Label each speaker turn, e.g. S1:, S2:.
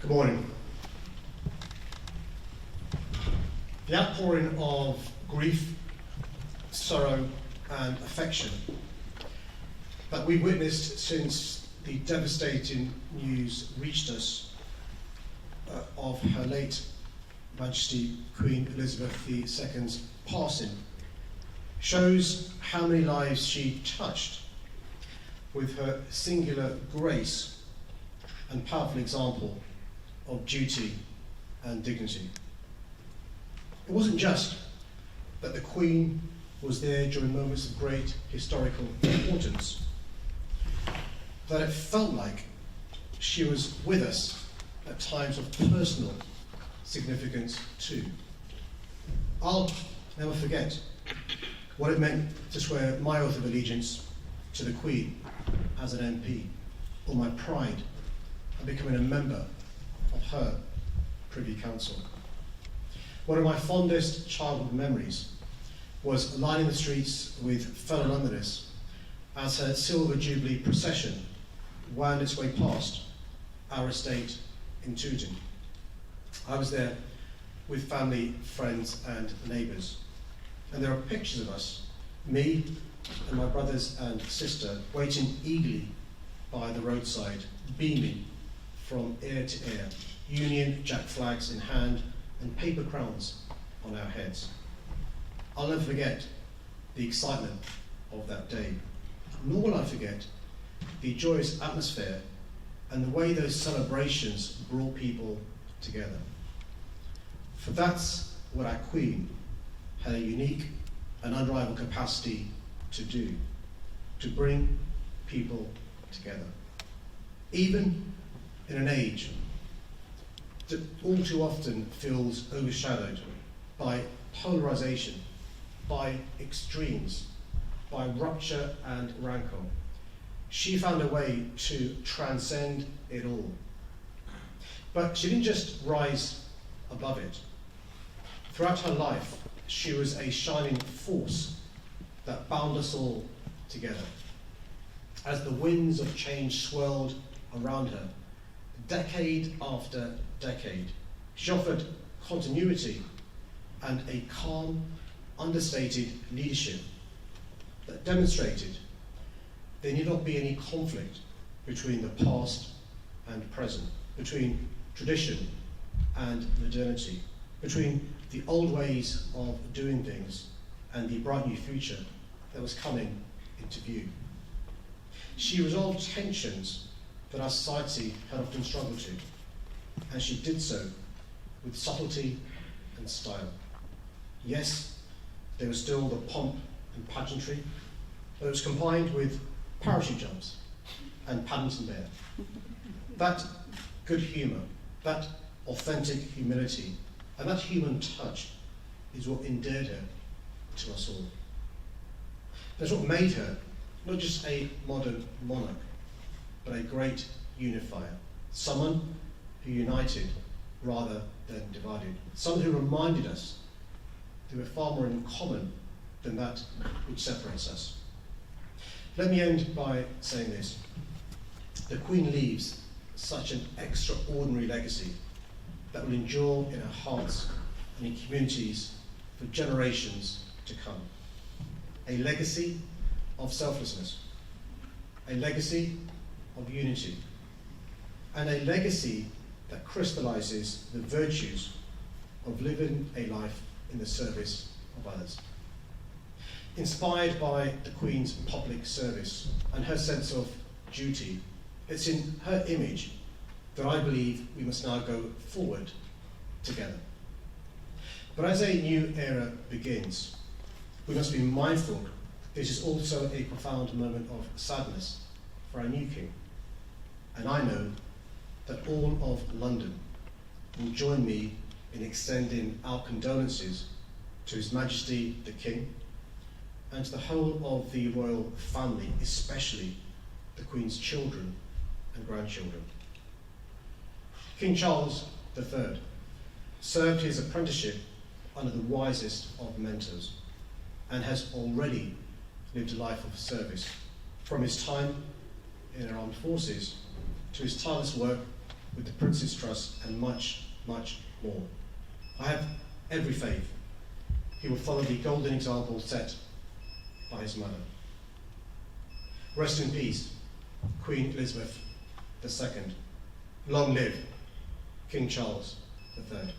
S1: Good morning. The outpouring of grief, sorrow and affection that we've witnessed since the devastating news reached us of Her late Majesty Queen Elizabeth II's passing shows how many lives she touched with her singular grace and powerful example of duty and dignity. It wasn't just that the Queen was there during moments of great historical importance, that it felt like she was with us at times of personal significance too. I'll never forget what it meant to swear my oath of allegiance to the Queen as an MP, or my pride in becoming a member of her Privy Council. One of my fondest childhood memories was lining the streets with fellow Londoners as her Silver Jubilee procession wound its way past our estate in Tooting. I was there with family, friends and neighbours, and there are pictures of us, me and my brothers and sister, waiting eagerly by the roadside, beaming from ear to ear, Union Jack flags in hand and paper crowns on our heads. I'll never forget the excitement of that day, nor will I forget the joyous atmosphere and the way those celebrations brought people together. For that's what our Queen had a unique and unrivaled capacity to do, to bring people together. Even in an age that all too often feels overshadowed by polarization, by extremes, by rupture and rancor, she found a way to transcend it all. But she didn't just rise above it. Throughout her life, she was a shining force that bound us all together. As the winds of change swirled around her, decade after decade, she offered continuity and a calm, understated leadership that demonstrated there need not be any conflict between the past and present, between tradition and modernity, between the old ways of doing things and the bright new future that was coming into view. She resolved tensions that our society had often struggled to, and she did so with subtlety and style. Yes, there was still the pomp and pageantry, but it was combined with parachute jumps and Paddington Bear. That good humour, that authentic humility, and that human touch is what endeared her to us all. That's what made her not just a modern monarch, but a great unifier, someone who united rather than divided, someone who reminded us that we're far more in common than that which separates us. Let me end by saying this. The Queen leaves such an extraordinary legacy that will endure in our hearts and in communities for generations to come. A legacy of selflessness, a legacy of unity, and a legacy that crystallizes the virtues of living a life in the service of others. Inspired by the Queen's public service and her sense of duty, it's in her image that I believe we must now go forward together. But as a new era begins, we must be mindful this is also a profound moment of sadness for our new King. And I know that all of London will join me in extending our condolences to His Majesty the King and to the whole of the royal family, especially the Queen's children and grandchildren. King Charles III served his apprenticeship under the wisest of mentors and has already lived a life of service, from his time in our armed forces to his tireless work with the Prince's Trust, and much, much more. I have every faith he will follow the golden example set by his mother. Rest in peace, Queen Elizabeth II. Long live King Charles III.